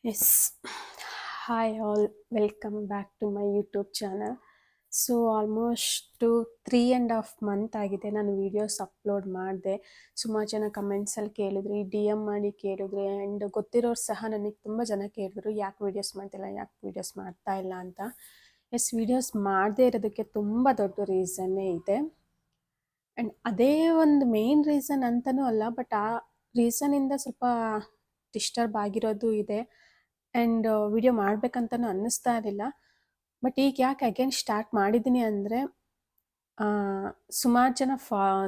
Yes. Hi all, welcome back to my YouTube channel. So almost 3.5 month ಆಗಿದೆ ನಾನು videos upload ಮಾಡಿದೆ. ಸುಮಾರು ಜನ ಕಮೆಂಟ್ಸಲ್ಲಿ ಕೇಳಿದ್ರಿ, ಡಿ ಎಮ್ ಮಾಡಿ ಕೇಳಿದ್ರಿ ಆ್ಯಂಡ್ ಗೊತ್ತಿರೋರು ಸಹ ನನಗೆ ತುಂಬ ಜನ ಕೇಳಿದ್ರು ಯಾಕೆ ವೀಡಿಯೋಸ್ ಮಾಡ್ತಿಲ್ಲ, ಯಾಕೆ ವೀಡಿಯೋಸ್ ಮಾಡ್ತಾ ಇಲ್ಲ ಅಂತ. ಎಸ್, ವೀಡಿಯೋಸ್ ಮಾಡದೇ ಇರೋದಕ್ಕೆ ತುಂಬ ದೊಡ್ಡ ರೀಸನ್ನೇ ಇದೆ. ಆ್ಯಂಡ್ ಅದೇ ಒಂದು ಮೇನ್ ರೀಸನ್ ಅಂತಲೂ ಅಲ್ಲ, ಬಟ್ ಆ ರೀಸನಿಂದ ಸ್ವಲ್ಪ ಡಿಸ್ಟರ್ಬ್ ಆಗಿರೋದು ಇದೆ. ಆ್ಯಂಡ್ ವಿಡಿಯೋ ಮಾಡಬೇಕಂತನೂ ಅನ್ನಿಸ್ತಾ ಇರಲಿಲ್ಲ. ಬಟ್ ಈಗ ಯಾಕೆ ಅಗೇನ್ ಸ್ಟಾರ್ಟ್ ಮಾಡಿದ್ದೀನಿ ಅಂದರೆ, ಸುಮಾರು ಜನ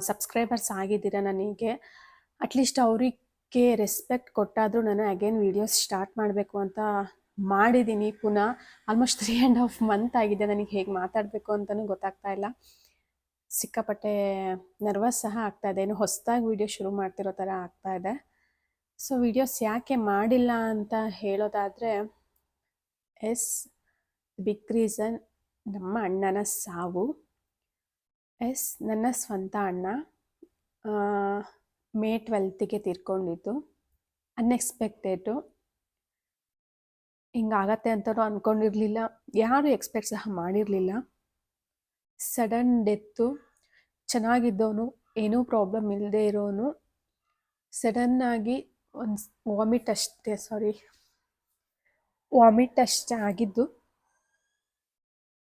ಸಬ್ಸ್ಕ್ರೈಬರ್ಸ್ ಆಗಿದ್ದೀರ ನನಗೆ. ಅಟ್ಲೀಸ್ಟ್ ಅವರಿಗೆ ರೆಸ್ಪೆಕ್ಟ್ ಕೊಟ್ಟಾದರೂ ನಾನು ಅಗೇನ್ ವೀಡಿಯೋಸ್ ಸ್ಟಾರ್ಟ್ ಮಾಡಬೇಕು ಅಂತ ಮಾಡಿದ್ದೀನಿ ಪುನಃ. ಆಲ್ಮೋಸ್ಟ್ 3.5 ಮಂತ್ ಆಗಿದೆ. ನನಗೆ ಹೇಗೆ ಮಾತಾಡಬೇಕು ಅಂತಲೂ ಗೊತ್ತಾಗ್ತಾ ಇಲ್ಲ. ಸಿಕ್ಕಾಪಟ್ಟೆ ನರ್ವಸ್ ಸಹ ಆಗ್ತಾ ಇದೆ. ಇನ್ನು ಹೊಸದಾಗಿ ವೀಡಿಯೋ ಶುರು ಮಾಡ್ತಿರೋ ಥರ ಆಗ್ತಾ ಇದೆ. ಸೊ ವೀಡಿಯೋಸ್ ಯಾಕೆ ಮಾಡಿಲ್ಲ ಅಂತ ಹೇಳೋದಾದರೆ, ಎಸ್, ಬಿಗ್ ರೀಸನ್ ನಮ್ಮ ಅಣ್ಣನ ಸಾವು. ಎಸ್, ನನ್ನ ಸ್ವಂತ ಅಣ್ಣ ಮೇ 12ಗೆ ತೀರ್ಕೊಂಡಿದ್ದು. ಅನ್ಎಕ್ಸ್ಪೆಕ್ಟೆಡು. ಹಿಂಗಾಗತ್ತೆ ಅಂತಲೂ ಅಂದ್ಕೊಂಡಿರಲಿಲ್ಲ, ಯಾರು ಎಕ್ಸ್ಪೆಕ್ಟ್ ಸಹ ಮಾಡಿರಲಿಲ್ಲ. ಸಡನ್ ಡೆತ್ತು. ಚೆನ್ನಾಗಿದ್ದವನು, ಏನೂ ಪ್ರಾಬ್ಲಮ್ ಇಲ್ಲದೆ ಇರೋನು ಸಡನ್ನಾಗಿ ಒಂದು ವಾಮಿಟ್ ಅಷ್ಟೇ ಆಗಿದ್ದು.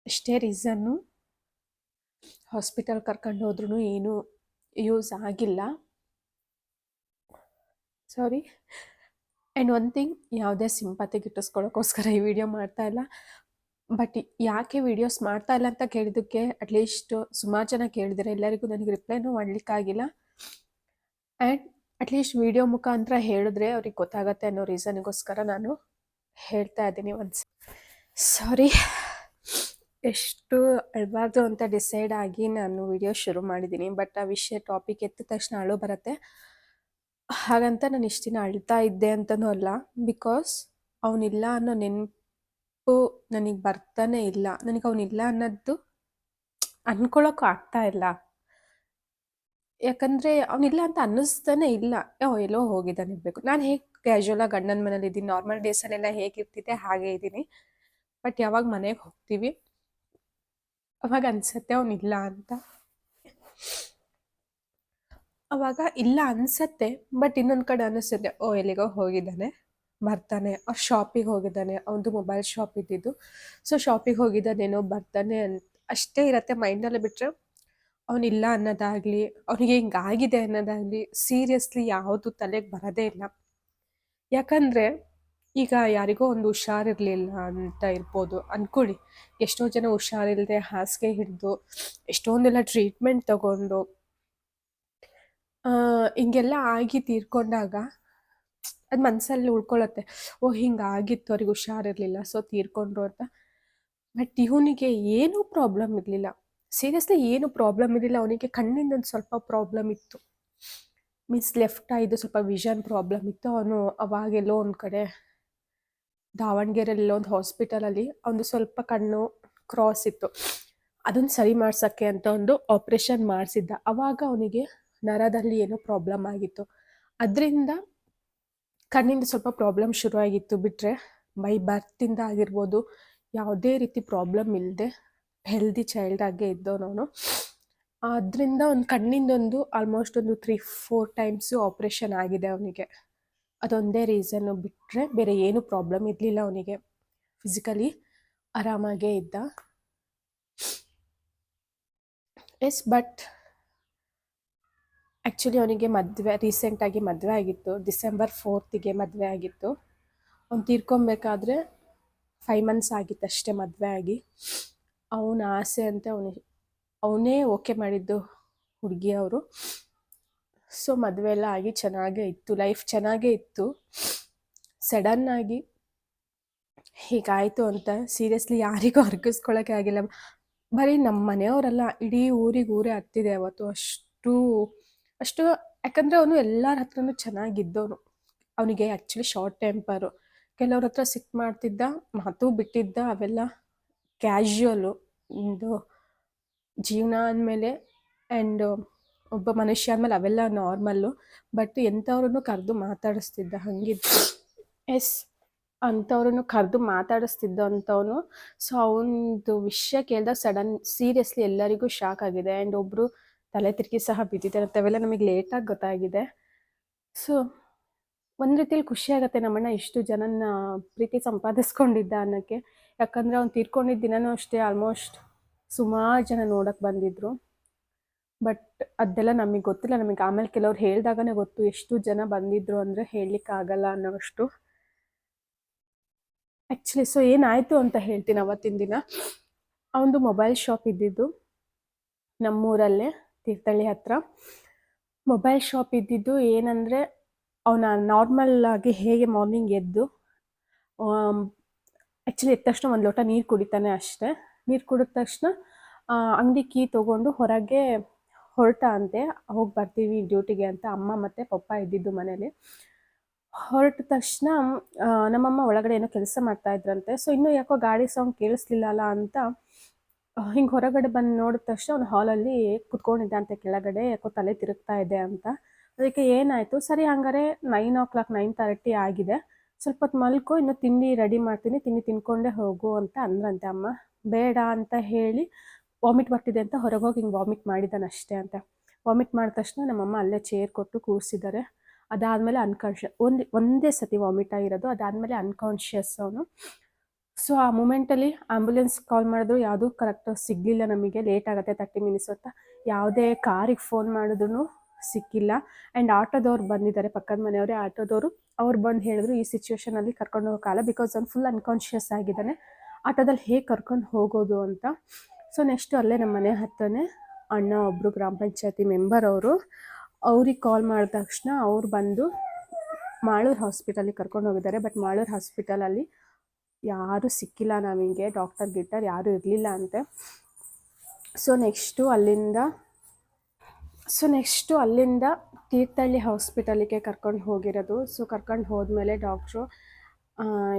ಅಷ್ಟೇ ರೀಸನ್ನು. ಹಾಸ್ಪಿಟಲ್ ಕರ್ಕೊಂಡು ಹೋದ್ರೂ ಏನೂ ಯೂಸ್ ಆಗಿಲ್ಲ. ಸಾರಿ. ಆ್ಯಂಡ್ ಒನ್ ಥಿಂಗ್, ಯಾವುದೇ ಸಿಂಪತಿ ಗಿಟ್ಟಿಸ್ಕೊಳ್ಳೋಕ್ಕೋಸ್ಕರ ಈ ವಿಡಿಯೋ ಮಾಡ್ತಾ ಇಲ್ಲ. ಬಟ್ ಯಾಕೆ ವೀಡಿಯೋಸ್ ಮಾಡ್ತಾ ಇಲ್ಲ ಅಂತ ಕೇಳಿದ್ದಕ್ಕೆ ಅಟ್ಲೀಸ್ಟ್ ಸುಮಾರು ಜನ ಕೇಳಿದರೆ ಎಲ್ಲರಿಗೂ ನನಗೆ ರಿಪ್ಲೈನೂ ಮಾಡಲಿಕ್ಕಾಗಿಲ್ಲ. ಆ್ಯಂಡ್ ಅಟ್ಲೀಸ್ಟ್ ವಿಡಿಯೋ ಮುಖಾಂತರ ಹೇಳಿದ್ರೆ ಅವ್ರಿಗೆ ಗೊತ್ತಾಗತ್ತೆ ಅನ್ನೋ ರೀಸನ್ಗೋಸ್ಕರ ನಾನು ಹೇಳ್ತಾ ಇದ್ದೀನಿ. ಸಾರಿ. ಎಷ್ಟು ಅಳಬಾರ್ದು ಅಂತ ಡಿಸೈಡ್ ಆಗಿ ನಾನು ವಿಡಿಯೋ ಶುರು ಮಾಡಿದ್ದೀನಿ. ಬಟ್ ಆ ವಿಷಯ ಟಾಪಿಕ್ ಎತ್ತಿದ ತಕ್ಷಣ ಅಳು ಬರುತ್ತೆ. ಹಾಗಂತ ನಾನು ಇಷ್ಟು ದಿನ ಅಳ್ತಾ ಇದ್ದೆ ಅಂತನೂ ಅಲ್ಲ. ಬಿಕಾಸ್ ಅವನಿಲ್ಲ ಅನ್ನೋ ನೆನಪು ನನಗೆ ಬರ್ತಾನೆ ಇಲ್ಲ. ನನಗೆ ಅವನಿಲ್ಲ ಅನ್ನೋದು ಅಂದ್ಕೊಳ್ಳೋಕ್ಕೂ ಆಗ್ತಾ ಇಲ್ಲ. ಯಾಕಂದರೆ ಅವನಿಲ್ಲ ಅಂತ ಅನ್ನಿಸ್ತಾನೆ ಇಲ್ಲ. ಎಲ್ಲೋ ಹೋಗಿದ್ದಾನೆ ಇರಬೇಕು. ನಾನು ಹೇಗೆ ಕ್ಯಾಶುವಲಾಗಿ ಗಂಡನ ಮನೇಲಿ ಇದ್ದೀನಿ, ನಾರ್ಮಲ್ ಡೇಸಲ್ಲೆಲ್ಲ ಹೇಗಿರ್ತಿದ್ದೆ ಹಾಗೇ ಇದ್ದೀನಿ. ಬಟ್ ಯಾವಾಗ ಮನೆಗೆ ಹೋಗ್ತೀವಿ ಅವಾಗ ಅನಿಸುತ್ತೆ ಅವನಿಲ್ಲ ಅಂತ. ಅವಾಗ ಇಲ್ಲ ಅನಿಸತ್ತೆ. ಬಟ್ ಇನ್ನೊಂದು ಕಡೆ ಅನ್ನಿಸುತ್ತೆ, ಎಲ್ಲಿಗೋ ಹೋಗಿದ್ದಾನೆ, ಬರ್ತಾನೆ. ಅವ್ರು ಶಾಪಿಗೆ ಹೋಗಿದ್ದಾನೆ, ಅವನದು ಮೊಬೈಲ್ ಶಾಪ್ ಇದ್ದಿದ್ದು. ಸೊ ಶಾಪಿಗೆ ಹೋಗಿದ್ದಾನೇನೋ, ಬರ್ತಾನೆ ಅಂತ ಅಷ್ಟೇ ಇರತ್ತೆ ಮೈಂಡಲ್ಲಿ. ಬಿಟ್ಟರೆ ಅವನಿಲ್ಲ ಅನ್ನೋದಾಗಲಿ, ಅವನಿಗೆ ಹಿಂಗಾಗಿದೆ ಅನ್ನೋದಾಗಲಿ ಸೀರಿಯಸ್ಲಿ ಯಾವುದು ತಲೆಗೆ ಬರೋದೇ ಇಲ್ಲ. ಯಾಕಂದರೆ ಈಗ ಯಾರಿಗೋ ಒಂದು ಹುಷಾರಿರಲಿಲ್ಲ ಅಂತ ಇರ್ಬೋದು ಅಂದ್ಕೊಳ್ಳಿ. ಎಷ್ಟೋ ಜನ ಹುಷಾರಿಲ್ಲದೆ ಹಾಸಿಗೆ ಹಿಡಿದು ಎಷ್ಟೊಂದೆಲ್ಲ ಟ್ರೀಟ್ಮೆಂಟ್ ತಗೊಂಡು ಹಿಂಗೆಲ್ಲ ಆಗಿ ತೀರ್ಕೊಂಡಾಗ ಅದು ಮನಸ್ಸಲ್ಲಿ ಉಳ್ಕೊಳ್ಳುತ್ತೆ. ಹಿಂಗಾಗಿತ್ತು, ಅವ್ರಿಗೆ ಹುಷಾರಿರಲಿಲ್ಲ, ಸೊ ತೀರ್ಕೊಂಡ್ರು ಅಂತ. ಬಟ್ ಇವನಿಗೆ ಏನೂ ಪ್ರಾಬ್ಲಮ್ ಇರಲಿಲ್ಲ. ಸೀರಿಯಸ್ಲಿ ಏನೂ ಪ್ರಾಬ್ಲಮ್ ಇರಲಿಲ್ಲ. ಅವನಿಗೆ ಕಣ್ಣಿಂದ ಒಂದು ಸ್ವಲ್ಪ ಪ್ರಾಬ್ಲಮ್ ಇತ್ತು. ಮೀನ್ಸ್ ಲೆಫ್ಟ್ ಐದು ಸ್ವಲ್ಪ ವಿಷನ್ ಪ್ರಾಬ್ಲಮ್ ಇತ್ತು. ಅವನು ಅವಾಗೆಲ್ಲೋ ಒಂದು ಕಡೆ ದಾವಣಗೆರೆಯಲ್ಲೋ ಒಂದು ಹಾಸ್ಪಿಟಲಲ್ಲಿ ಅವನು ಸ್ವಲ್ಪ ಕಣ್ಣು ಕ್ರಾಸ್ ಇತ್ತು. ಅದನ್ನು ಸರಿ ಮಾಡ್ಸೋಕ್ಕೆ ಅಂತ ಒಂದು ಆಪ್ರೇಷನ್ ಮಾಡಿಸಿದ್ದ. ಆವಾಗ ಅವನಿಗೆ ನರದಲ್ಲಿ ಏನೋ ಪ್ರಾಬ್ಲಮ್ ಆಗಿತ್ತು. ಅದರಿಂದ ಕಣ್ಣಿಂದ ಸ್ವಲ್ಪ ಪ್ರಾಬ್ಲಮ್ ಶುರುವಾಗಿತ್ತು. ಬಿಟ್ಟರೆ ಬೈ ಬರ್ತಿಂದ ಆಗಿರ್ಬೋದು ಯಾವುದೇ ರೀತಿ ಪ್ರಾಬ್ಲಮ್ ಇಲ್ಲದೆ ಹೆಲ್ದಿ ಚೈಲ್ಡಾಗೆ ಇದ್ದವನವನು. ಅದರಿಂದ ಒಂದು ಕಣ್ಣಿಂದೊಂದು ಆಲ್ಮೋಸ್ಟ್ ಒಂದು 3-4 ಟೈಮ್ಸು ಆಪ್ರೇಷನ್ ಆಗಿದೆ ಅವನಿಗೆ. ಅದೊಂದೇ ರೀಸನ್ನು. ಬಿಟ್ಟರೆ ಬೇರೆ ಏನೂ ಪ್ರಾಬ್ಲಮ್ ಇರಲಿಲ್ಲ ಅವನಿಗೆ. ಫಿಸಿಕಲಿ ಆರಾಮಾಗೇ ಇದ್ದ. ಎಸ್, ಬಟ್ ಆ್ಯಕ್ಚುಲಿ ಅವನಿಗೆ ರೀಸೆಂಟಾಗಿ ಮದುವೆ ಆಗಿತ್ತು. December 4th ಮದುವೆ ಆಗಿತ್ತು. ಅವ್ನು ತೀರ್ಕೊಬೇಕಾದ್ರೆ 5 months ಆಗಿತ್ತು ಅಷ್ಟೇ ಮದುವೆ ಆಗಿ. ಅವನ ಆಸೆ ಅಂತ ಅವನೇ ಓಕೆ ಮಾಡಿದ್ದು ಹುಡುಗಿಯವರು. ಸೊ ಮದುವೆ ಎಲ್ಲ ಆಗಿ ಚೆನ್ನಾಗೇ ಇತ್ತು, ಲೈಫ್ ಚೆನ್ನಾಗೇ ಇತ್ತು. ಸಡನ್ನಾಗಿ ಹೀಗಾಯಿತು ಅಂತ ಸೀರಿಯಸ್ಲಿ ಯಾರಿಗೂ ಅರ್ಗಿಸ್ಕೊಳ್ಳೋಕ್ಕೆ ಆಗಿಲ್ಲ. ಬರೀ ನಮ್ಮ ಮನೆಯವರೆಲ್ಲ, ಇಡೀ ಊರೇ ಹತ್ತಿದೆ ಅವತ್ತು. ಅಷ್ಟು ಯಾಕಂದರೆ ಅವನು ಎಲ್ಲರ ಹತ್ರನೂ ಚೆನ್ನಾಗಿದ್ದವನು. ಅವನಿಗೆ ಆ್ಯಕ್ಚುಲಿ ಶಾರ್ಟ್ ಟೆಂಪರು. ಕೆಲವ್ರ ಹತ್ರ ಸಿಟ್ಟು ಮಾಡ್ತಿದ್ದ, ಮಾತು ಬಿಟ್ಟಿದ್ದ, ಅವೆಲ್ಲ ಕ್ಯಾಶುವಲು. ಇದು ಜೀವನ ಅಂದಮೇಲೆ ಆ್ಯಂಡ್ ಒಬ್ಬ ಮನುಷ್ಯ ಅಂದಮೇಲೆ ಅವೆಲ್ಲ ನಾರ್ಮಲ್ಲು. ಬಟ್ ಎಂಥವ್ರನ್ನು ಕರೆದು ಮಾತಾಡಿಸ್ತಿದ್ದ, ಹಂಗಿದ್ದು. ಎಸ್, ಅಂಥವ್ರನ್ನು ಕರೆದು ಮಾತಾಡಿಸ್ತಿದ್ದ ಅಂಥವನು. ಸೊ ಅವನದು ವಿಷಯ ಕೇಳಿದಾಗ ಸೀರಿಯಸ್ಲಿ ಎಲ್ಲರಿಗೂ ಶಾಕ್ ಆಗಿದೆ. ಆ್ಯಂಡ್ ಒಬ್ಬರು ತಲೆ ತಿರುಗಿ ಸಹ ಬಿದ್ದಿದ್ದಾರೆ. ಅವೆಲ್ಲ ನಮಗೆ ಲೇಟಾಗಿ ಗೊತ್ತಾಗಿದೆ. ಸೊ ಒಂದು ರೀತಿಯಲ್ಲಿ ಖುಷಿ ಆಗುತ್ತೆ ನಮ್ಮಣ್ಣ ಇಷ್ಟು ಜನನ ಪ್ರೀತಿ ಸಂಪಾದಿಸ್ಕೊಂಡಿದ್ದ ಅನ್ನೋಕ್ಕೆ. ಯಾಕಂದರೆ ಅವ್ನು ತೀರ್ಕೊಂಡಿದ್ದ ದಿನವೂ ಅಷ್ಟೇ ಆಲ್ಮೋಸ್ಟ್ ಸುಮಾರು ಜನ ನೋಡೋಕ್ಕೆ ಬಂದಿದ್ದರು. ಬಟ್ ಅದೆಲ್ಲ ನಮಗೆ ಗೊತ್ತಿಲ್ಲ. ನಮಗೆ ಆಮೇಲೆ ಕೆಲವ್ರು ಹೇಳಿದಾಗನೇ ಗೊತ್ತು ಎಷ್ಟು ಜನ ಬಂದಿದ್ದರು ಅಂದರೆ ಹೇಳಲಿಕ್ಕಾಗಲ್ಲ ಅನ್ನೋಷ್ಟು. ಆ್ಯಕ್ಚುಲಿ ಸೊ ಏನಾಯಿತು ಅಂತ ಹೇಳ್ತೀನಿ. ಅವತ್ತಿನ ದಿನ ಅವನದು ಮೊಬೈಲ್ ಶಾಪ್ ಇದ್ದಿದ್ದು ನಮ್ಮೂರಲ್ಲೇ ತೀರ್ಥಹಳ್ಳಿ ಹತ್ರ. ಮೊಬೈಲ್ ಶಾಪ್ ಇದ್ದಿದ್ದು ಏನಂದರೆ, ಅವನ ನಾರ್ಮಲ್ ಆಗಿ ಹೇಗೆ ಮಾರ್ನಿಂಗ್ ಎದ್ದು ಆ್ಯಕ್ಚುಲಿ ಎದ್ದ ತಕ್ಷಣ ಒಂದು ಲೋಟ ನೀರು ಕುಡಿತಾನೆ ಅಷ್ಟೇ. ನೀರು ಕುಡಿದ ತಕ್ಷಣ ಅಂಗಡಿ ಕೀ ತೊಗೊಂಡು ಹೊರಗೆ ಹೊರಟ ಅಂತೆ. ಹೋಗಿ ಬರ್ತೀವಿ ಡ್ಯೂಟಿಗೆ ಅಂತ ಅಮ್ಮ ಮತ್ತು ಪಪ್ಪ ಇದ್ದಿದ್ದು ಮನೇಲಿ. ಹೊರಟ ತಕ್ಷಣ ನಮ್ಮಮ್ಮ ಒಳಗಡೆ ಏನೋ ಕೆಲಸ ಮಾಡ್ತಾಯಿದ್ರಂತೆ. ಸೊ ಇನ್ನೂ ಯಾಕೋ ಗಾಡಿ ಸೌಂಡ್ ಕೇಳಿಸ್ಲಿಲ್ಲ ಅಲ್ಲ ಅಂತ ಹಿಂಗೆ ಹೊರಗಡೆ ಬಂದು ನೋಡಿದ ತಕ್ಷಣ ಅವ್ನು ಹಾಲಲ್ಲಿ ಕುತ್ಕೊಂಡಿದ್ದ ಅಂತೆ ಕೆಳಗಡೆ. ಯಾಕೋ ತಲೆ ತಿರುಗ್ತಾ ಇದೆ ಅಂತ. ಅದಕ್ಕೆ ಏನಾಯಿತು, ಸರಿ ಹಂಗಾರೆ 9:00 9:30 ಆಗಿದೆ, ಸ್ವಲ್ಪ ಹೊತ್ತು ಮಲ್ಕೊ, ಇನ್ನು ತಿಂಡಿ ರೆಡಿ ಮಾಡ್ತೀನಿ, ತಿಂಡಿ ತಿನ್ಕೊಂಡೇ ಹೋಗು ಅಂತ ಅಂದ್ರಂತೆ ಅಮ್ಮ. ಬೇಡ ಅಂತ ಹೇಳಿ ವಾಮಿಟ್ ಬರ್ತಿದೆ ಅಂತ ಹೊರಗೆ ಹೋಗಿ ಹಿಂಗೆ ವಾಮಿಟ್ ಮಾಡಿದ್ದಾನಷ್ಟೇ ಅಂತ. ವಾಮಿಟ್ ಮಾಡಿದ ತಕ್ಷಣ ನಮ್ಮಮ್ಮ ಅಲ್ಲೇ ಚೇರ್ ಕೊಟ್ಟು ಕೂರಿಸಿದ್ದಾರೆ. ಅದಾದಮೇಲೆ ಒಂದೇ ಸತಿ ವಾಮಿಟ್ ಆಗಿರೋದು. ಅದಾದಮೇಲೆ ಅನ್ಕಾನ್ಷಿಯಸ್ ಅವನು. ಸೊ ಆ ಮೂಮೆಂಟಲ್ಲಿ ಆ್ಯಂಬುಲೆನ್ಸ್ ಕಾಲ್ ಮಾಡಿದ್ರು, ಯಾವುದೂ ಕರೆಕ್ಟಾಗಿ ಸಿಗಲಿಲ್ಲ ನಮಗೆ. ಲೇಟ್ ಆಗುತ್ತೆ 30 ಮಿನಿಟ್ಸ್ ಅಂತ. ಯಾವುದೇ ಕಾರಿಗೆ ಫೋನ್ ಮಾಡಿದ್ರು ಸಿಕ್ಕಿಲ್ಲ. ಆ್ಯಂಡ್ ಆಟೋದವ್ರು ಬಂದಿದ್ದಾರೆ, ಪಕ್ಕದ ಮನೆಯವರೇ ಆಟೋದವರು. ಅವ್ರು ಬಂದು ಹೇಳಿದ್ರು ಈ ಸಿಚುವೇಷನಲ್ಲಿ ಕರ್ಕೊಂಡು ಹೋಗೋಕ್ಕಾಗಲ್ಲ, ಬಿಕಾಸ್ ಅವ್ನು ಫುಲ್ ಅನ್ಕಾನ್ಷಿಯಸ್ ಆಗಿದ್ದಾನೆ, ಆಟೋದಲ್ಲಿ ಹೇಗೆ ಕರ್ಕೊಂಡು ಹೋಗೋದು ಅಂತ. ಸೊ ನೆಕ್ಸ್ಟು ಅಲ್ಲೇ ನಮ್ಮ ಮನೆ ಹತ್ರನೇ ಅಣ್ಣ ಒಬ್ಬರು ಗ್ರಾಮ ಪಂಚಾಯತಿ ಮೆಂಬರ್ ಅವರು, ಅವ್ರಿಗೆ ಕಾಲ್ ಮಾಡಿದ ತಕ್ಷಣ ಅವ್ರು ಬಂದು ಮಾಳೂರು ಹಾಸ್ಪಿಟಲಿಗೆ ಕರ್ಕೊಂಡು ಹೋಗಿದ್ದಾರೆ. ಬಟ್ ಮಾಳೂರು ಹಾಸ್ಪಿಟಲಲ್ಲಿ ಯಾರೂ ಸಿಕ್ಕಿಲ್ಲ ನಮಗೆ, ಡಾಕ್ಟರ್ ಗಿಟ್ಟರ್ ಯಾರೂ ಇರಲಿಲ್ಲ ಅಂತೆ. ಸೊ ನೆಕ್ಸ್ಟು ಅಲ್ಲಿಂದ ತೀರ್ಥಹಳ್ಳಿ ಹಾಸ್ಪಿಟಲಿಗೆ ಕರ್ಕೊಂಡು ಹೋಗಿರೋದು. ಸೊ ಕರ್ಕೊಂಡು ಹೋದ್ಮೇಲೆ ಡಾಕ್ಟ್ರು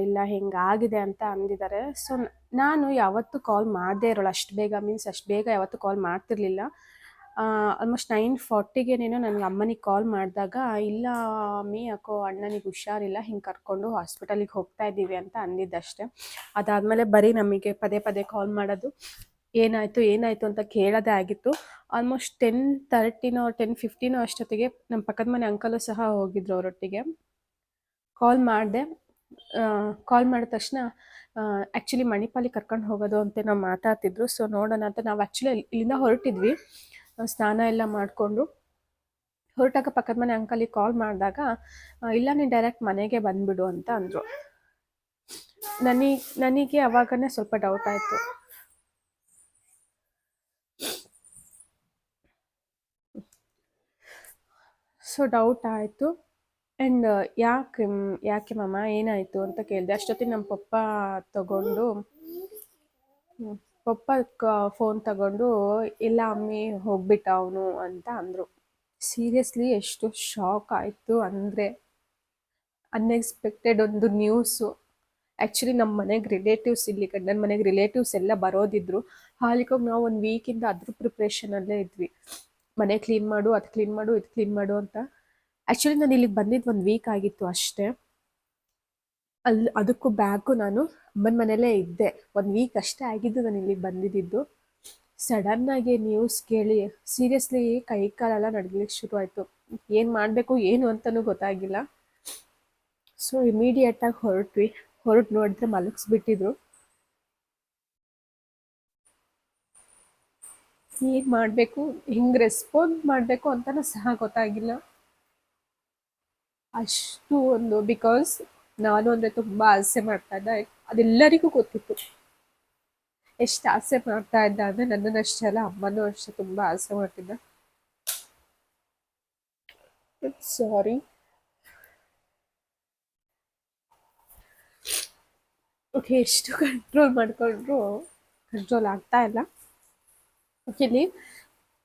ಇಲ್ಲ ಹಿಂಗಾಗಿದೆ ಅಂತ ಅಂದಿದ್ದಾರೆ. ಸೊ ನಾನು ಯಾವತ್ತೂ ಕಾಲ್ ಮಾಡದೇ ಇರೋಳು ಅಷ್ಟು ಬೇಗ ಯಾವತ್ತೂ ಕಾಲ್ ಮಾಡ್ತಿರ್ಲಿಲ್ಲ. ಆಲ್ಮೋಸ್ಟ್ 9:40ಗೇನೇನೋ ನನಗೆ ಅಮ್ಮನಿಗೆ ಕಾಲ್ ಮಾಡಿದಾಗ, ಇಲ್ಲ ಅಮ್ಮಿ ಯಾಕೋ ಅಣ್ಣನಿಗೆ ಹುಷಾರಿಲ್ಲ, ಹಿಂಗೆ ಕರ್ಕೊಂಡು ಹಾಸ್ಪಿಟಲಿಗೆ ಹೋಗ್ತಾ ಇದ್ದೀವಿ ಅಂತ ಅಂದಿದ್ದಷ್ಟೇ. ಅದಾದಮೇಲೆ ಬರೀ ನಮಗೆ ಪದೇ ಪದೇ ಕಾಲ್ ಮಾಡೋದು, ಏನಾಯಿತು ಅಂತ ಕೇಳೋದೇ ಆಗಿತ್ತು. ಆಲ್ಮೋಸ್ಟ್ 10:30 10:15 ಅಷ್ಟೊತ್ತಿಗೆ ನಮ್ಮ ಪಕ್ಕದ ಮನೆ ಅಂಕಲು ಸಹ ಹೋಗಿದ್ರು ಅವರೊಟ್ಟಿಗೆ. ಕಾಲ್ ಮಾಡಿದ ತಕ್ಷಣ ಆ್ಯಕ್ಚುಲಿ ಮಣಿಪಾಲಿಗೆ ಕರ್ಕೊಂಡು ಹೋಗೋದು ಅಂತ ನಾವು ಮಾತಾಡ್ತಿದ್ರು. ಸೊ ನೋಡೋಣ ಅಂತ ನಾವು ಆ್ಯಕ್ಚುಲಿ ಇಲ್ಲಿಂದ ಹೊರಟಿದ್ವಿ, ಸ್ನಾನ ಎಲ್ಲ ಮಾಡಿಕೊಂಡು ಹೊರಟಾಗ ಪಕ್ಕದ ಮನೆ ಅಂಕಲಿಗೆ ಕಾಲ್ ಮಾಡಿದಾಗ, ಇಲ್ಲ ನೀನು ಡೈರೆಕ್ಟ್ ಮನೆಗೆ ಬಂದುಬಿಡು ಅಂತ ಅಂದರು. ನನಗೆ ಅವಾಗನೇ ಸ್ವಲ್ಪ ಡೌಟ್ ಆಯಿತು. ಸೊ ಡೌಟ್ ಆಯಿತು. ಆ್ಯಂಡ್ ಯಾಕೆ ಮಾಮ ಏನಾಯಿತು ಅಂತ ಕೇಳಿದೆ. ಅಷ್ಟೊತ್ತಿಗೆ ನಮ್ಮ ಪಪ್ಪ ಫೋನ್ ತಗೊಂಡು ಇಲ್ಲ ಅಮ್ಮಿ ಹೋಗ್ಬಿಟ್ಟ ಅವನು ಅಂತ ಅಂದರು. ಸೀರಿಯಸ್ಲಿ ಎಷ್ಟು ಶಾಕ್ ಆಯಿತು ಅಂದರೆ, ಅನ್ಎಕ್ಸ್ಪೆಕ್ಟೆಡ್ ಒಂದು ನ್ಯೂಸು. ಆ್ಯಕ್ಚುಲಿ ನಮ್ಮ ಮನೆಗೆ ರಿಲೇಟಿವ್ಸ್, ಇಲ್ಲಿ ಗಂಡನ ಮನೆಗೆ ರಿಲೇಟಿವ್ಸ್ ಎಲ್ಲ ಬರೋದಿದ್ರು. ಹಾಲಿಗೆ ನಾವು ಒಂದು ವೀಕಿಂದ ಅದ್ರ ಪ್ರಿಪ್ರೇಷನಲ್ಲೇ ಇದ್ವಿ. ಮನೆ ಕ್ಲೀನ್ ಮಾಡು, ಅದು ಕ್ಲೀನ್ ಮಾಡು, ಇದು ಕ್ಲೀನ್ ಮಾಡು ಅಂತ. ಆ್ಯಕ್ಚುಲಿ ನಾನು ಇಲ್ಲಿಗೆ ಬಂದಿದ್ದು 1 ವೀಕ್ ಆಗಿತ್ತು ಅಷ್ಟೇ. ಅದಕ್ಕೂ ಬ್ಯಾಕು ನಾನು ಅಮ್ಮನ ಮನೇಲೇ ಇದ್ದೆ. 1 ವೀಕ್ ಅಷ್ಟೇ ಆಗಿದ್ದು ನಾನು ಇಲ್ಲಿಗೆ ಬಂದಿದ್ದು. ಸಡನ್ನಾಗಿ ನ್ಯೂಸ್ ಕೇಳಿ ಸೀರಿಯಸ್ಲಿ ಕೈ ಕಾಲೆಲ್ಲ ನಡ್ಲಿಕ್ಕೆ ಶುರು ಆಯಿತು. ಏನು ಮಾಡಬೇಕು ಏನು ಅಂತಲೂ ಗೊತ್ತಾಗಿಲ್ಲ. ಸೊ ಇಮಿಡಿಯೇಟಾಗಿ ಹೊರಟು ನೋಡಿದ್ರೆ ಮಲಗಿಸ್ಬಿಟ್ಟಿದ್ರು. ಏನು ಮಾಡಬೇಕು, ಹಿಂಗೆ ರೆಸ್ಪಾಂಡ್ ಮಾಡಬೇಕು ಅಂತಲೂ ಸಹ ಗೊತ್ತಾಗಿಲ್ಲ. ಅಷ್ಟು ಒಂದು, ಬಿಕಾಸ್ ನಾನು ಅಂದರೆ ತುಂಬ ಆಸೆ ಮಾಡ್ತಾ ಇದ್ದೆ. ಅದೆಲ್ಲರಿಗೂ ಗೊತ್ತಿತ್ತು ಎಷ್ಟು ಆಸೆ ಮಾಡ್ತಾ ಇದ್ದ ಅಂದರೆ, ನನ್ನನ್ನು ಅಷ್ಟೇ ಅಲ್ಲ ಅಮ್ಮನೂ ಅಷ್ಟೇ ತುಂಬ ಆಸೆ ಮಾಡ್ತಿದ್ದ. ಸಾರಿ. ಓಕೆ, ಎಷ್ಟು ಕಂಟ್ರೋಲ್ ಮಾಡಿಕೊಂಡ್ರು ಕಂಟ್ರೋಲ್ ಆಗ್ತಾ ಇಲ್ಲ. ಓಕೆ, ಇಲ್ಲಿ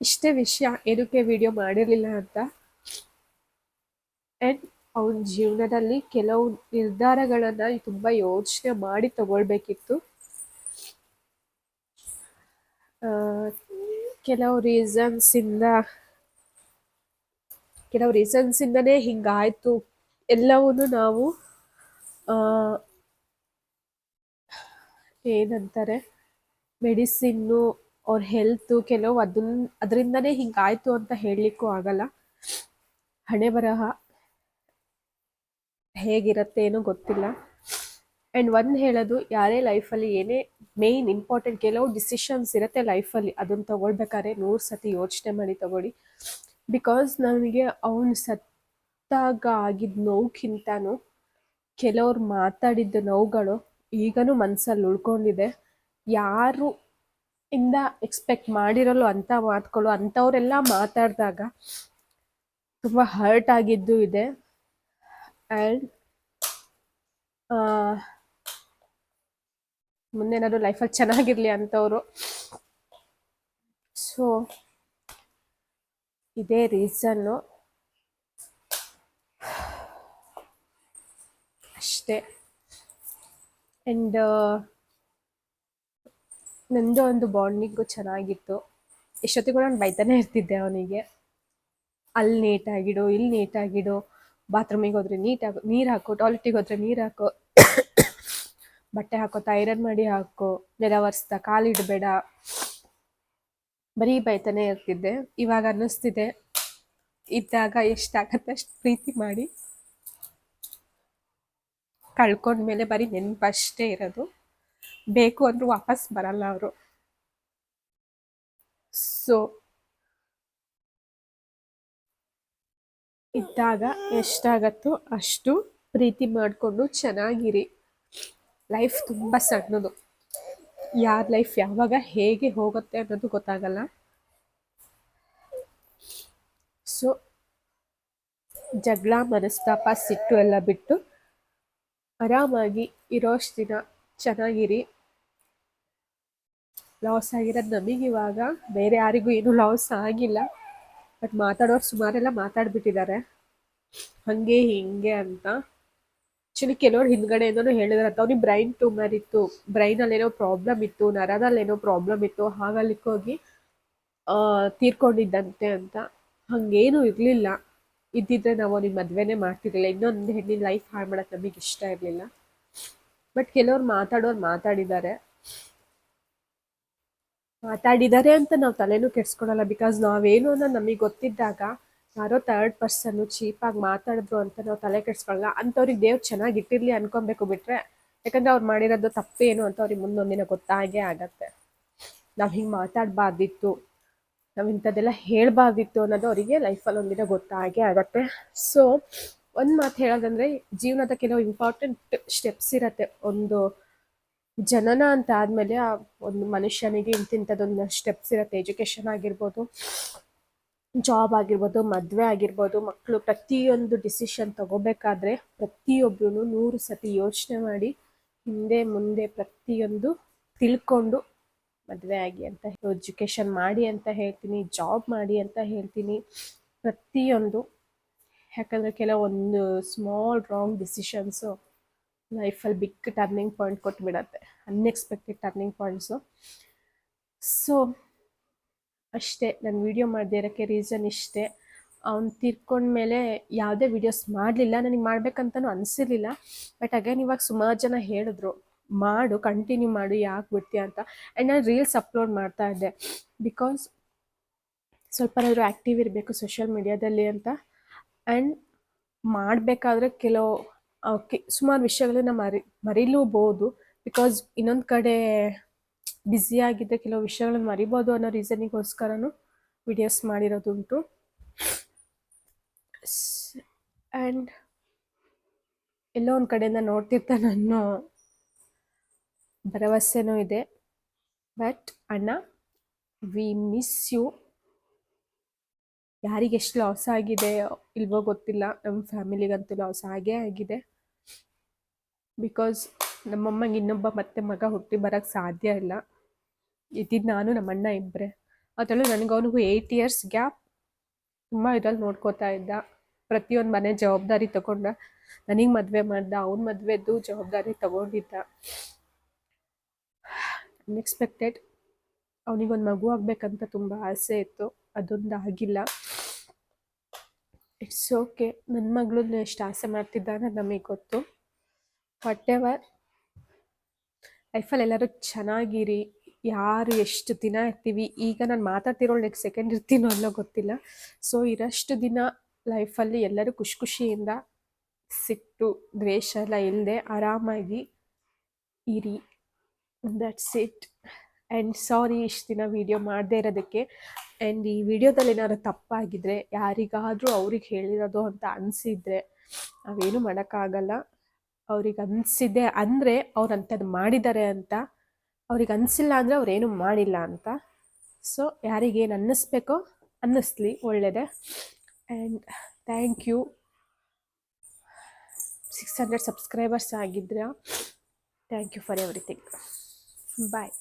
ಇಷ್ಟೇ ವಿಷಯ ಏನಕ್ಕೆ ವಿಡಿಯೋ ಮಾಡಿರಲಿಲ್ಲ ಅಂತ. ಆ್ಯಂಡ್ ಅವನ ಜೀವನದಲ್ಲಿ ಕೆಲವು ನಿರ್ಧಾರಗಳನ್ನು ತುಂಬ ಯೋಚನೆ ಮಾಡಿ ತಗೊಳ್ಬೇಕಿತ್ತು. ಕೆಲವು ರೀಸನ್ಸಿಂದನೇ ಹಿಂಗಾಯಿತು. ಎಲ್ಲವೂ ನಾವು ಏನಂತಾರೆ ಮೆಡಿಸಿನ್ನು ಅವ್ರ ಹೆಲ್ತು ಕೆಲವು ಅದರಿಂದನೇ ಹಿಂಗಾಯ್ತು ಅಂತ ಹೇಳಲಿಕ್ಕೂ ಆಗಲ್ಲ. ಹಣೆ ಬರಹ ಹೇಗಿರುತ್ತೆ ಏನೋ ಗೊತ್ತಿಲ್ಲ. ಆ್ಯಂಡ್ ಒಂದು ಹೇಳೋದು, ಯಾರೇ ಲೈಫಲ್ಲಿ ಏನೇ ಮೇಯ್ನ್ ಇಂಪಾರ್ಟೆಂಟ್ ಕೆಲವು ಡಿಸಿಷನ್ಸ್ ಇರುತ್ತೆ ಲೈಫಲ್ಲಿ, ಅದನ್ನು ತೊಗೊಳ್ಬೇಕಾದ್ರೆ 100 ಸತಿ ಯೋಚನೆ ಮಾಡಿ ತೊಗೊಳ್ಳಿ. ಬಿಕಾಸ್ ನನಗೆ ಅವನು ಸತ್ತಾಗ ಆಗಿದ್ದ ನೋವುಕ್ಕಿಂತನೂ ಕೆಲವ್ರು ಮಾತಾಡಿದ್ದ ನೋವುಗಳು ಈಗನೂ ಮನಸ್ಸಲ್ಲಿ ಉಳ್ಕೊಂಡಿದೆ. ಯಾರು ಇಂದ ಎಕ್ಸ್ಪೆಕ್ಟ್ ಮಾಡಿರಲ್ಲ ಅಂಥ ಮಾತುಗಳು, ಅಂಥವರೆಲ್ಲ ಮಾತಾಡಿದಾಗ ತುಂಬ ಹರ್ಟ್ ಆಗಿದ್ದು ಇದೆ. ಆ್ಯಂಡ್ ಮುಂದೇನಾದ್ರು ಲೈಫಲ್ಲಿ ಚೆನ್ನಾಗಿರಲಿ ಅಂಥವ್ರು. ಸೊ ಇದೇ ರೀಸನ್ನು ಅಷ್ಟೇ. ಆ್ಯಂಡ್ ನಂದು ಒಂದು ಬಾಂಡಿಂಗು ಚೆನ್ನಾಗಿತ್ತು. ಎಷ್ಟೊತ್ತಿಗೂ ನಾನು ಬೈತಾನೆ ಇರ್ತಿದ್ದೆ ಅವನಿಗೆ, ಅಲ್ಲಿ ನೀಟಾಗಿಡು, ಇಲ್ಲಿ ನೀಟಾಗಿಡು, ಬಾತ್ರೂಮಿಗೆ ಹೋದ್ರೆ ನೀರು ಹಾಕು, ಟಾಯ್ಲೆಟಿಗೆ ಹೋದ್ರೆ ನೀರು ಹಾಕು, ಬಟ್ಟೆ ಹಾಕೋತ ಐರನ್ ಮಾಡಿ ಹಾಕು, ನೆಲ ಒರೆಸ್ತಾ ಕಾಲಿಡಬೇಡ, ಬರೀ ಬೈತಾನೆ ಇರ್ತಿದ್ದೆ. ಇವಾಗ ಅನ್ನಿಸ್ತಿದೆ ಇದ್ದಾಗ ಎಷ್ಟಾಗತ್ತೆ ಅಷ್ಟು ಪ್ರೀತಿ ಮಾಡಿ ಕಳ್ಕೊಂಡ್ಮೇಲೆ ಬರೀ ನೆನಪಷ್ಟೇ ಇರೋದು, ಬೇಕು ಅಂದರೂ ವಾಪಸ್ ಬರಲ್ಲ ಅವರು. ಸೊ ಇದ್ದಾಗ ಎಷ್ಟಾಗತ್ತೋ ಅಷ್ಟು ಪ್ರೀತಿ ಮಾಡಿಕೊಂಡು ಚೆನ್ನಾಗಿರಿ. ಲೈಫ್ ತುಂಬ ಸಣ್ಣದು, ಯಾರ ಲೈಫ್ ಯಾವಾಗ ಹೇಗೆ ಹೋಗುತ್ತೆ ಅನ್ನೋದು ಗೊತ್ತಾಗಲ್ಲ. ಸೊ ಜಗಳ, ಮನಸ್ತಾಪ, ಸಿಟ್ಟು ಎಲ್ಲ ಬಿಟ್ಟು ಆರಾಮಾಗಿ ಇರೋಷ್ಟು ದಿನ ಚೆನ್ನಾಗಿರಿ. ಲಾಸ್ ಆಗಿರೋದು ನಮಗಿವಾಗ, ಬೇರೆ ಯಾರಿಗೂ ಏನೂ ಲಾಸ್ ಆಗಿಲ್ಲ. ಬಟ್ ಮಾತಾಡೋರು ಸುಮಾರೆಲ್ಲ ಮಾತಾಡ್ಬಿಟ್ಟಿದ್ದಾರೆ ಹಾಗೆ ಹಿಂಗೆ ಅಂತ. ಆ್ಯಕ್ಚುಲಿ ಕೆಲವ್ರು ಹಿಂದ್ಗಡೆಯಿಂದನೂ ಹೇಳಿದಾರೆ ಅವ್ನಿಗೆ ಬ್ರೈನ್ ಟ್ಯೂಮರ್ ಇತ್ತು, ಬ್ರೈನಲ್ಲೇನೋ ಪ್ರಾಬ್ಲಮ್ ಇತ್ತು, ನರದಲ್ಲೇನೋ ಪ್ರಾಬ್ಲಮ್ ಇತ್ತು, ಹಾಗಲಿಕ್ಕೋಗಿ ತೀರ್ಕೊಂಡಿದ್ದಂತೆ ಅಂತ. ಹಾಗೇನೂ ಇರಲಿಲ್ಲ. ಇದ್ದಿದ್ರೆ ನಾವು ಅವ್ನಿಗೆ ಮದುವೆನೇ ಮಾಡ್ತಿರ್ಲಿಲ್ಲ. ಇನ್ನೊಂದು ಹೆಣ್ಣಿನ ಲೈಫ್ ಹಾಳು ಮಾಡೋಕ್ಕೆ ನಮಗೆ ಇಷ್ಟ ಇರಲಿಲ್ಲ. ಬಟ್ ಕೆಲವ್ರು ಮಾತಾಡಿದ್ದಾರೆ ಅಂತ ನಾವು ತಲೆನೂ ಕೆಡ್ಸ್ಕೊಳಲ್ಲ. ಬಿಕಾಸ್ ನಾವೇನು ಅನ್ನೋದು ನಮಗೆ ಗೊತ್ತಿದ್ದಾಗ ಯಾರೋ ಥರ್ಡ್ ಪರ್ಸನ್ನು ಚೀಪಾಗಿ ಮಾತಾಡಿದ್ರು ಅಂತ ನಾವು ತಲೆ ಕೆಡ್ಸ್ಕೊಳ್ಳಲ್ಲ. ಅಂಥವ್ರಿಗೆ ದೇವ್ರು ಚೆನ್ನಾಗಿ ಇಟ್ಟಿರಲಿ ಅನ್ಕೊಬೇಕು ಬಿಟ್ರೆ, ಯಾಕಂದರೆ ಅವ್ರು ಮಾಡಿರೋದು ತಪ್ಪೇನು ಅಂತ ಅವ್ರಿಗೆ ಮುಂದೊಂದಿನ ಗೊತ್ತಾಗೇ ಆಗತ್ತೆ. ನಾವು ಹಿಂಗೆ ಮಾತಾಡಬಾರ್ದಿತ್ತು, ನಾವು ಇಂಥದ್ದೆಲ್ಲ ಹೇಳಬಾರ್ದಿತ್ತು ಅನ್ನೋದು ಅವರಿಗೆ ಲೈಫಲ್ಲಿ ಒಂದಿನ ಗೊತ್ತಾಗೇ ಆಗತ್ತೆ. ಸೊ ಒಂದು ಮಾತು ಹೇಳೋದಂದರೆ, ಜೀವನದ ಕೆಲವು ಇಂಪಾರ್ಟೆಂಟ್ ಸ್ಟೆಪ್ಸ್ ಇರುತ್ತೆ. ಒಂದು ಜನನ ಅಂತ ಆದಮೇಲೆ ಆ ಒಂದು ಮನುಷ್ಯನಿಗೆ ಇಂಥದ್ದೊಂದು ಸ್ಟೆಪ್ಸ್ ಇರುತ್ತೆ. ಎಜುಕೇಷನ್ ಆಗಿರ್ಬೋದು, ಜಾಬ್ ಆಗಿರ್ಬೋದು, ಮದುವೆ ಆಗಿರ್ಬೋದು, ಮಕ್ಕಳು, ಪ್ರತಿಯೊಂದು ಡಿಸಿಷನ್ ತಗೋಬೇಕಾದ್ರೆ ಪ್ರತಿಯೊಬ್ಬರೂ 100 ಸತಿ ಯೋಚನೆ ಮಾಡಿ ಹಿಂದೆ ಮುಂದೆ ಪ್ರತಿಯೊಂದು ತಿಳ್ಕೊಂಡು ಮದುವೆ ಆಗಿ ಅಂತ, ಎಜುಕೇಷನ್ ಮಾಡಿ ಅಂತ ಹೇಳ್ತೀನಿ, ಜಾಬ್ ಮಾಡಿ ಅಂತ ಹೇಳ್ತೀನಿ, ಪ್ರತಿಯೊಂದು. ಯಾಕಂದರೆ ಕೆಲವೊಂದು ಸ್ಮಾಲ್ ರಾಂಗ್ ಡಿಸಿಷನ್ಸು ಲೈಫಲ್ಲಿ ಬಿಗ್ ಟರ್ನಿಂಗ್ ಪಾಯಿಂಟ್ ಕೊಟ್ಬಿಡತ್ತೆ, ಅನ್ಎಕ್ಸ್ಪೆಕ್ಟೆಡ್ ಟರ್ನಿಂಗ್ ಪಾಯಿಂಟ್ಸು. ಸೊ ಅಷ್ಟೇ, ನಾನು ವಿಡಿಯೋ ಮಾಡದೇ ಇರೋಕ್ಕೆ ರೀಸನ್ ಇಷ್ಟೇ. ಅವ್ನು ತೀರ್ಕೊಂಡ್ಮೇಲೆ ಯಾವುದೇ ವೀಡಿಯೋಸ್ ಮಾಡಲಿಲ್ಲ, ನನಗೆ ಮಾಡಬೇಕಂತನೂ ಅನಿಸಿರ್ಲಿಲ್ಲ. ಬಟ್ ಅಗೇನ್ ಇವಾಗ ಸುಮಾರು ಜನ ಹೇಳಿದ್ರು ಮಾಡು, ಕಂಟಿನ್ಯೂ ಮಾಡು, ಯಾಕೆ ಬಿಡ್ತೀಯ ಅಂತ. ಆ್ಯಂಡ್ ನಾನು ರೀಲ್ಸ್ ಅಪ್ಲೋಡ್ ಮಾಡ್ತಾ ಇದ್ದೆ, ಬಿಕಾಸ್ ಸ್ವಲ್ಪನಾದರೂ ಆ್ಯಕ್ಟಿವ್ ಇರಬೇಕು ಸೋಷಿಯಲ್ ಮೀಡಿಯಾದಲ್ಲಿ ಅಂತ. ಆ್ಯಂಡ್ ಮಾಡಬೇಕಾದ್ರೆ ಕೆಲವು ಸುಮಾರು ವಿಷಯಗಳನ್ನ ಮರಿಲೂಬೋದು. ಬಿಕಾಸ್ ಇನ್ನೊಂದು ಕಡೆ ಬ್ಯುಸಿಯಾಗಿದ್ದರೆ ಕೆಲವು ವಿಷಯಗಳನ್ನ ಮರಿಬೋದು ಅನ್ನೋ ರೀಸನಿಗೋಸ್ಕರನೂ ವಿಡಿಯೋಸ್ ಮಾಡಿರೋದುಂಟು. ಆ್ಯಂಡ್ ಎಲ್ಲೋ ಒಂದು ಕಡೆಯಿಂದ ನೋಡ್ತಿರ್ತಾನೆ ಅನ್ನೋ ಭರವಸೆನೂ ಇದೆ. ಬಟ್ ಅಣ್ಣ, ವಿ ಮಿಸ್ ಯು. ಯಾರಿಗೆ ಎಷ್ಟು ಲಾಸ್ ಆಗಿದೆ ಇಲ್ವೋ ಗೊತ್ತಿಲ್ಲ, ನಮ್ಮ ಫ್ಯಾಮಿಲಿಗಂತೂ ಲಾಸ್ ಆಗೇ ಆಗಿದೆ. ಬಿಕಾಸ್ ನಮ್ಮಮ್ಮಂಗೆ ಇನ್ನೊಬ್ಬ ಮತ್ತೆ ಮಗ ಹುಟ್ಟಿ ಬರೋಕ್ಕೆ ಸಾಧ್ಯ ಇಲ್ಲ. ಇದ್ದಿದ್ದು ನಾನು ನಮ್ಮಣ್ಣ ಇಬ್ಬರೇ. ಅದರಲ್ಲೂ ನನಗೆ ಅವನಿಗೂ 8 years ಗ್ಯಾಪ್. ತುಂಬ ಇದ್ರಲ್ಲಿ ನೋಡ್ಕೋತಾ ಇದ್ದ, ಪ್ರತಿಯೊಂದು ಮನೆ ಜವಾಬ್ದಾರಿ ತಗೊಂಡ. ನನಗೆ ಮದುವೆ ಮಾಡ್ದ, ಅವ್ನ ಮದುವೆದ್ದು ಜವಾಬ್ದಾರಿ ತಗೊಂಡಿದ್ದ. ಅನ್ಎಕ್ಸ್ಪೆಕ್ಟೆಡ್ ಅವನಿಗೊಂದು ಮಗು ಆಗಬೇಕಂತ ತುಂಬ ಆಸೆ ಇತ್ತು, ಅದೊಂದು ಆಗಿಲ್ಲ. It's okay. ನನ್ನ ಮಗಳನ್ನ ಎಷ್ಟು ಆಸೆ ಮಾಡ್ತಿದ್ದಾನೆ ನಮಗೆ ಗೊತ್ತು. ವಾಟ್ ಎವರ್, ಲೈಫಲ್ಲಿ ಎಲ್ಲರೂ ಚೆನ್ನಾಗಿರಿ. ಯಾರು ಎಷ್ಟು ದಿನ ಇರ್ತೀವಿ, ಈಗ ನಾನು ಮಾತಾಡ್ತಿರೋಳು ನೆಕ್ಸ್ಟ್ ಸೆಕೆಂಡ್ ಇರ್ತೀನೋ ಅನ್ನೋ ಗೊತ್ತಿಲ್ಲ. ಸೊ ಇರೋಷ್ಟು ದಿನ ಲೈಫಲ್ಲಿ ಎಲ್ಲರೂ ಖುಷಿ ಖುಷಿಯಿಂದ, ಸಿಟ್ಟು ದ್ವೇಷ ಎಲ್ಲ ಇಲ್ಲದೆ ಆರಾಮಾಗಿ ಇರಿ. That's it. ಆ್ಯಂಡ್ ಸಾರಿ ಇಷ್ಟು ದಿನ ವೀಡಿಯೋ ಮಾಡದೇ ಇರೋದಕ್ಕೆ. ಆ್ಯಂಡ್ ಈ ವಿಡಿಯೋದಲ್ಲಿ ಏನಾದ್ರು ತಪ್ಪಾಗಿದ್ದರೆ, ಯಾರಿಗಾದರೂ ಅವ್ರಿಗೆ ಹೇಳಿರೋದು ಅಂತ ಅನಿಸಿದರೆ ನಾವೇನು ಮಾಡೋಕ್ಕಾಗಲ್ಲ. ಅವ್ರಿಗೆ ಅನಿಸಿದೆ ಅಂದರೆ ಅವ್ರು ಅಂಥದ್ದು ಮಾಡಿದ್ದಾರೆ ಅಂತ, ಅವ್ರಿಗೆ ಅನಿಸಿಲ್ಲ ಅಂದರೆ ಅವ್ರೇನು ಮಾಡಿಲ್ಲ ಅಂತ. ಸೊ ಯಾರಿಗೇನು ಅನ್ನಿಸ್ಬೇಕೋ ಅನ್ನಿಸ್ಲಿ, ಒಳ್ಳೆಯದೇ. And thank you. 600 ಸಬ್ಸ್ಕ್ರೈಬರ್ಸ್ ಆಗಿದ್ರೆ thank you for everything. Bye.